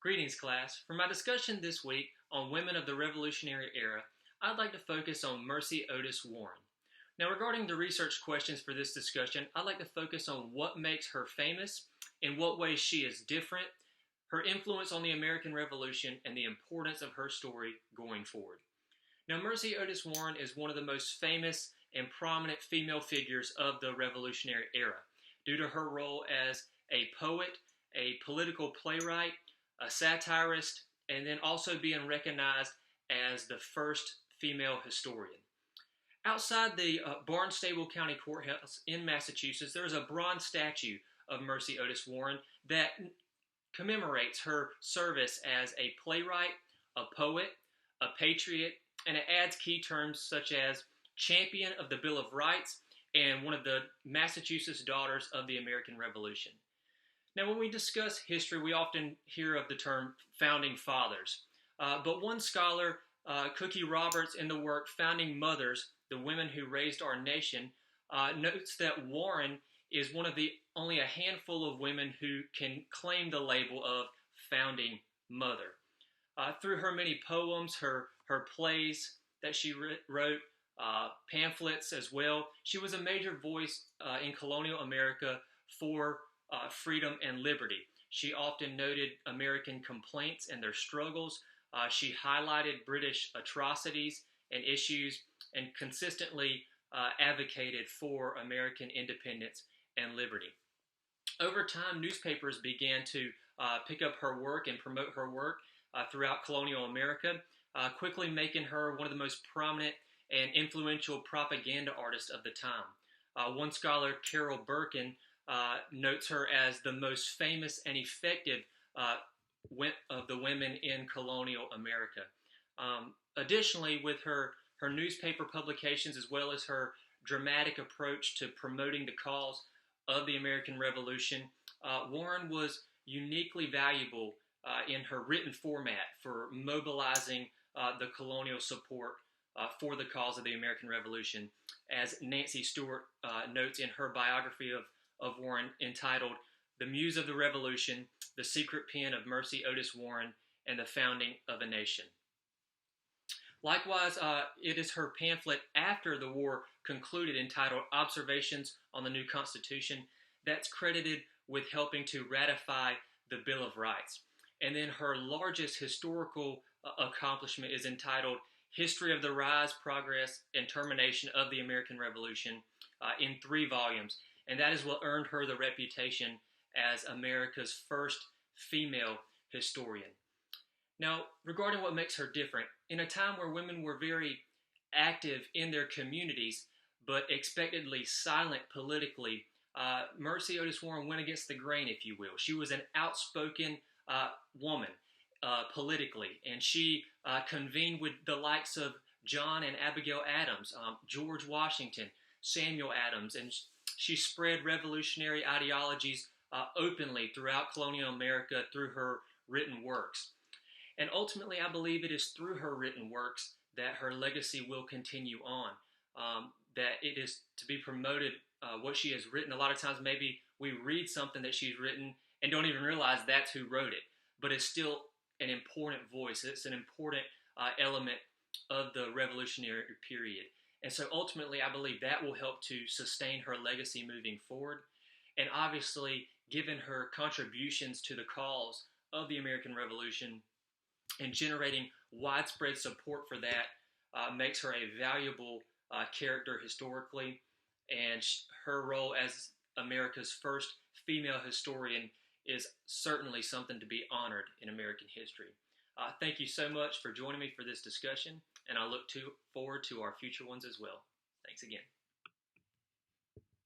Greetings, class. For my discussion this week on women of the Revolutionary Era, I'd like to focus on Mercy Otis Warren. Now, regarding the research questions for this discussion, I'd like to focus on what makes her famous, in what ways she is different, her influence on the American Revolution, and the importance of her story going forward. Now, Mercy Otis Warren is one of the most famous and prominent female figures of the Revolutionary Era due to her role as a poet, a political playwright, a satirist, and then also being recognized as the first female historian. Outside the Barnstable County Courthouse in Massachusetts, there is a bronze statue of Mercy Otis Warren that commemorates her service as a playwright, a poet, a patriot, and it adds key terms such as champion of the Bill of Rights and one of the Massachusetts daughters of the American Revolution. Now, when we discuss history, we often hear of the term founding fathers. But one scholar, Cokie Roberts, in the work Founding Mothers, the Women Who Raised Our Nation, notes that Warren is one of the only a handful of women who can claim the label of founding mother. Through her many poems, her plays that she wrote, pamphlets as well, she was a major voice in colonial America for freedom and liberty. She often noted American complaints and their struggles. She highlighted British atrocities and issues and consistently advocated for American independence and liberty. Over time, newspapers began to pick up her work and promote her work throughout colonial America, quickly making her one of the most prominent and influential propaganda artists of the time. One scholar, Carol Berkin, notes her as the most famous and effective of the women in colonial America. Additionally, with her newspaper publications as well as her dramatic approach to promoting the cause of the American Revolution, Warren was uniquely valuable in her written format for mobilizing the colonial support for the cause of the American Revolution, as Nancy Stuart notes in her biography of Warren entitled The Muse of the Revolution, The Secret Pen of Mercy Otis Warren, and the Founding of a Nation. Likewise, it is her pamphlet after the war concluded entitled Observations on the New Constitution that's credited with helping to ratify the Bill of Rights. And then her largest historical accomplishment is entitled History of the Rise, Progress, and Termination of the American Revolution in 3 volumes. And that is what earned her the reputation as America's first female historian. Now, regarding what makes her different, in a time where women were very active in their communities, but expectedly silent politically, Mercy Otis Warren went against the grain, if you will. She was an outspoken woman politically, and she convened with the likes of John and Abigail Adams, George Washington, Samuel Adams, and she spread revolutionary ideologies openly throughout colonial America through her written works. And ultimately, I believe it is through her written works that her legacy will continue on, that it is to be promoted what she has written. A lot of times maybe we read something that she's written and don't even realize that's who wrote it, but it's still an important voice. It's an important element of the revolutionary period. And so ultimately, I believe that will help to sustain her legacy moving forward. And obviously, given her contributions to the cause of the American Revolution and generating widespread support for that makes her a valuable character historically. And her role as America's first female historian is certainly something to be honored in American history. Thank you so much for joining me for this discussion, and I look forward to our future ones as well. Thanks again.